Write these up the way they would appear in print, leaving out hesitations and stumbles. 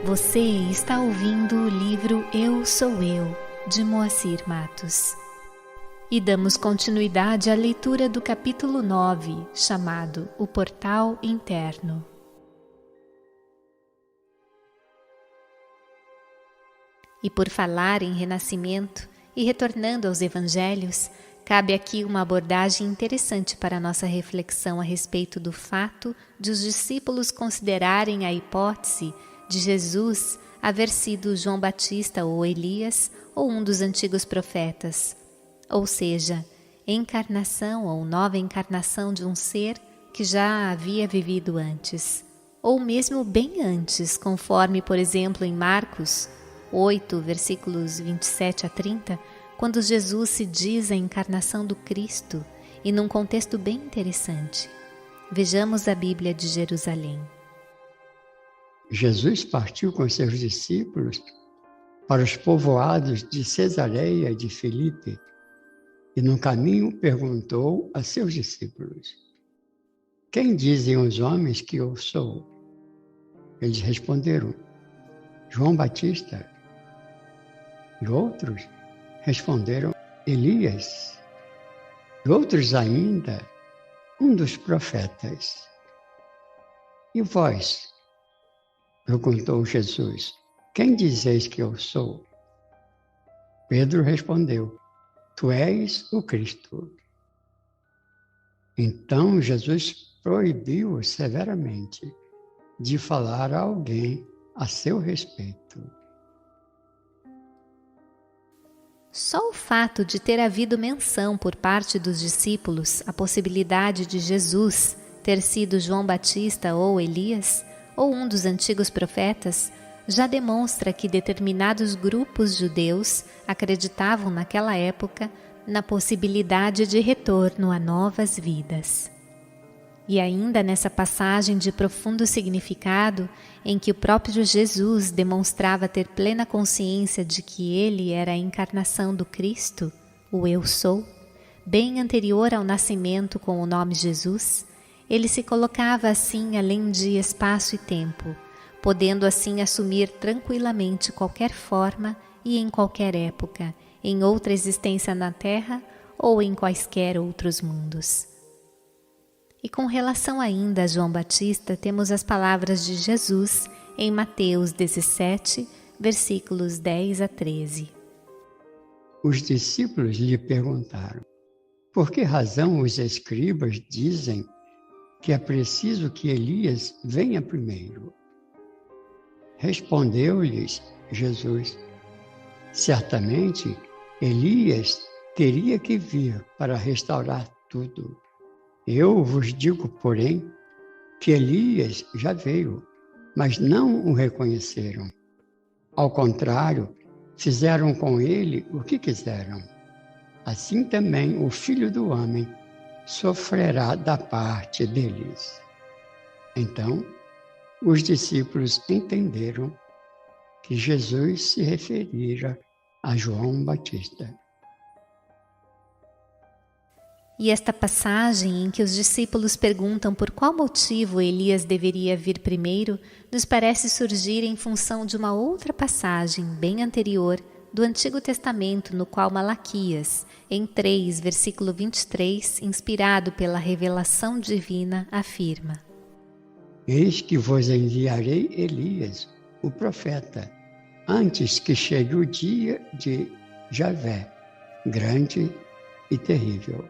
Você está ouvindo o livro Eu Sou Eu, de Moacir Matos. E damos continuidade à leitura do capítulo 9, chamado O Portal Interno. E por falar em renascimento e retornando aos evangelhos, cabe aqui uma abordagem interessante para a nossa reflexão a respeito do fato de os discípulos considerarem a hipótese de Jesus haver sido João Batista ou Elias ou um dos antigos profetas, ou seja, encarnação ou nova encarnação de um ser que já havia vivido antes, ou mesmo bem antes, conforme, por exemplo, em Marcos 8, versículos 27 a 30, quando Jesus se diz a encarnação do Cristo, e num contexto bem interessante. Vejamos a Bíblia de Jerusalém. Jesus partiu com seus discípulos para os povoados de Cesareia de Filipe e no caminho perguntou a seus discípulos: "Quem dizem os homens que eu sou?" Eles responderam: "João Batista." E outros responderam: "Elias." E outros ainda: "Um dos profetas." "E vós?" perguntou Jesus: "Quem dizeis que eu sou?" Pedro respondeu: "Tu és o Cristo." Então Jesus proibiu severamente de falar a alguém a seu respeito. Só o fato de ter havido menção por parte dos discípulos a possibilidade de Jesus ter sido João Batista ou Elias, ou um dos antigos profetas, já demonstra que determinados grupos judeus acreditavam naquela época na possibilidade de retorno a novas vidas. E ainda nessa passagem de profundo significado, em que o próprio Jesus demonstrava ter plena consciência de que ele era a encarnação do Cristo, o Eu Sou, bem anterior ao nascimento com o nome Jesus, ele se colocava assim além de espaço e tempo, podendo assim assumir tranquilamente qualquer forma e em qualquer época, em outra existência na Terra ou em quaisquer outros mundos. E com relação ainda a João Batista, temos as palavras de Jesus em Mateus 17, versículos 10 a 13. Os discípulos lhe perguntaram: "Por que razão os escribas dizem que é preciso que Elias venha primeiro?" Respondeu-lhes Jesus: "Certamente Elias teria que vir para restaurar tudo. Eu vos digo, porém, que Elias já veio, mas não o reconheceram. Ao contrário, fizeram com ele o que quiseram. Assim também o Filho do Homem sofrerá da parte deles." Então, os discípulos entenderam que Jesus se referira a João Batista. E esta passagem em que os discípulos perguntam por qual motivo Elias deveria vir primeiro, nos parece surgir em função de uma outra passagem bem anterior do Antigo Testamento, no qual Malaquias, em 3, versículo 23, inspirado pela revelação divina, afirma: "Eis que vos enviarei Elias, o profeta, antes que chegue o dia de Javé, grande e terrível."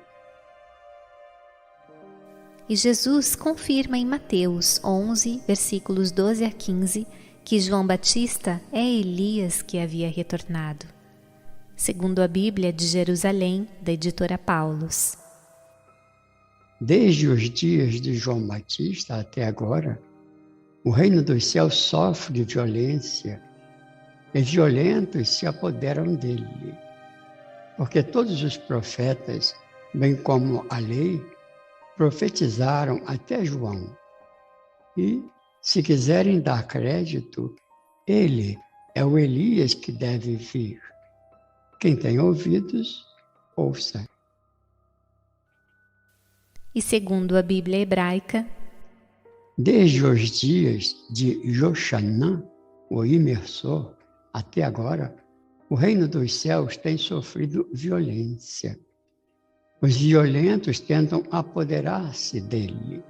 E Jesus confirma em Mateus 11, versículos 12 a 15, que João Batista é Elias que havia retornado, segundo a Bíblia de Jerusalém, da editora Paulus. Desde os dias de João Batista até agora, o reino dos céus sofre violência e violentos se apoderam dele, porque todos os profetas, bem como a lei, profetizaram até João. E, se quiserem dar crédito, ele é o Elias que deve vir. Quem tem ouvidos, ouça. E segundo a Bíblia hebraica, desde os dias de Joxanã, o imersor, até agora, o reino dos céus tem sofrido violência. Os violentos tentam apoderar-se dele,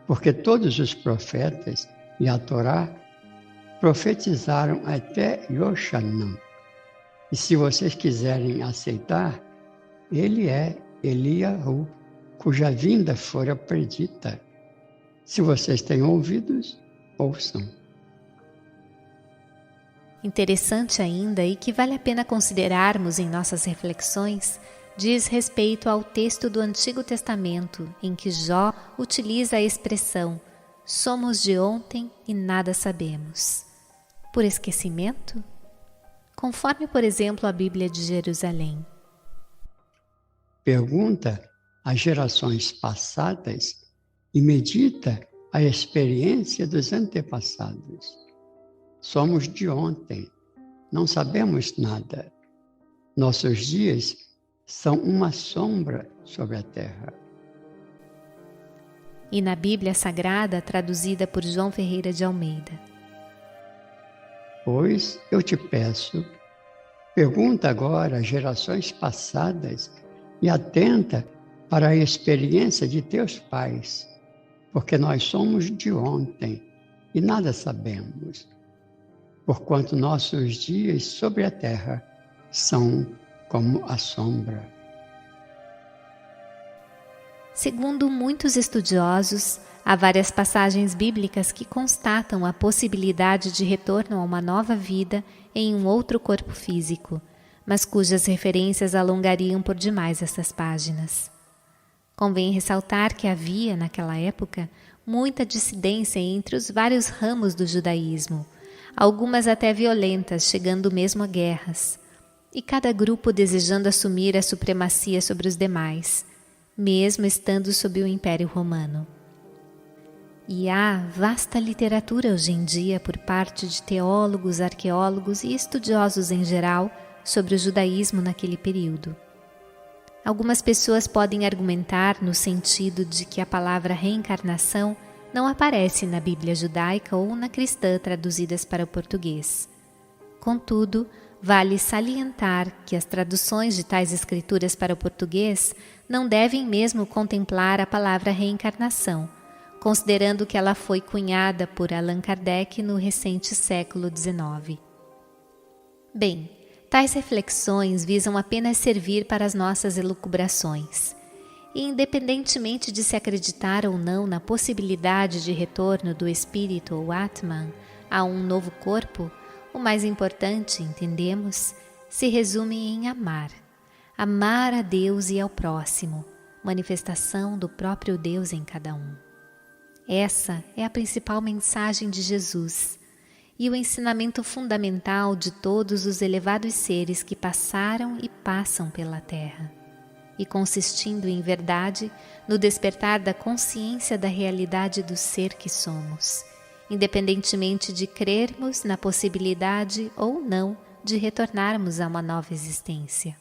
porque todos os profetas e a Torá profetizaram até Yoshanan. E se vocês quiserem aceitar, ele é Eliahu, cuja vinda fora predita. Se vocês têm ouvidos, ouçam. Interessante ainda e que vale a pena considerarmos em nossas reflexões, diz respeito ao texto do Antigo Testamento, em que Jó utiliza a expressão "somos de ontem e nada sabemos". Por esquecimento? Conforme, por exemplo, a Bíblia de Jerusalém. Pergunta às gerações passadas e medita a experiência dos antepassados. Somos de ontem, não sabemos nada. Nossos dias são uma sombra sobre a terra. E na Bíblia Sagrada, traduzida por João Ferreira de Almeida. Pois eu te peço, pergunta agora às gerações passadas e atenta para a experiência de teus pais, porque nós somos de ontem e nada sabemos, porquanto nossos dias sobre a terra são como a sombra. Segundo muitos estudiosos, há várias passagens bíblicas que constatam a possibilidade de retorno a uma nova vida em um outro corpo físico, mas cujas referências alongariam por demais essas páginas. Convém ressaltar que havia, naquela época, muita dissidência entre os vários ramos do judaísmo, algumas até violentas, chegando mesmo a guerras, e cada grupo desejando assumir a supremacia sobre os demais, mesmo estando sob o Império Romano. E há vasta literatura hoje em dia por parte de teólogos, arqueólogos e estudiosos em geral sobre o judaísmo naquele período. Algumas pessoas podem argumentar no sentido de que a palavra reencarnação não aparece na Bíblia judaica ou na cristã traduzidas para o português. Contudo, vale salientar que as traduções de tais escrituras para o português não devem mesmo contemplar a palavra reencarnação, considerando que ela foi cunhada por Allan Kardec no recente século XIX. Bem, tais reflexões visam apenas servir para as nossas elucubrações. E independentemente de se acreditar ou não na possibilidade de retorno do espírito ou Atman a um novo corpo, o mais importante, entendemos, se resume em amar. Amar a Deus e ao próximo, manifestação do próprio Deus em cada um. Essa é a principal mensagem de Jesus e o ensinamento fundamental de todos os elevados seres que passaram e passam pela Terra, e consistindo em verdade no despertar da consciência da realidade do ser que somos, independentemente de crermos na possibilidade ou não de retornarmos a uma nova existência.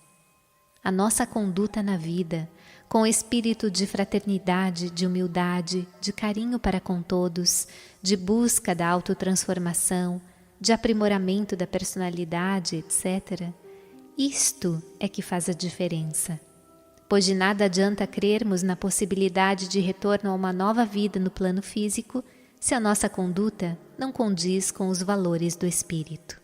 A nossa conduta na vida, com espírito de fraternidade, de humildade, de carinho para com todos, de busca da autotransformação, de aprimoramento da personalidade, etc., isto é que faz a diferença. Pois de nada adianta crermos na possibilidade de retorno a uma nova vida no plano físico se a nossa conduta não condiz com os valores do espírito.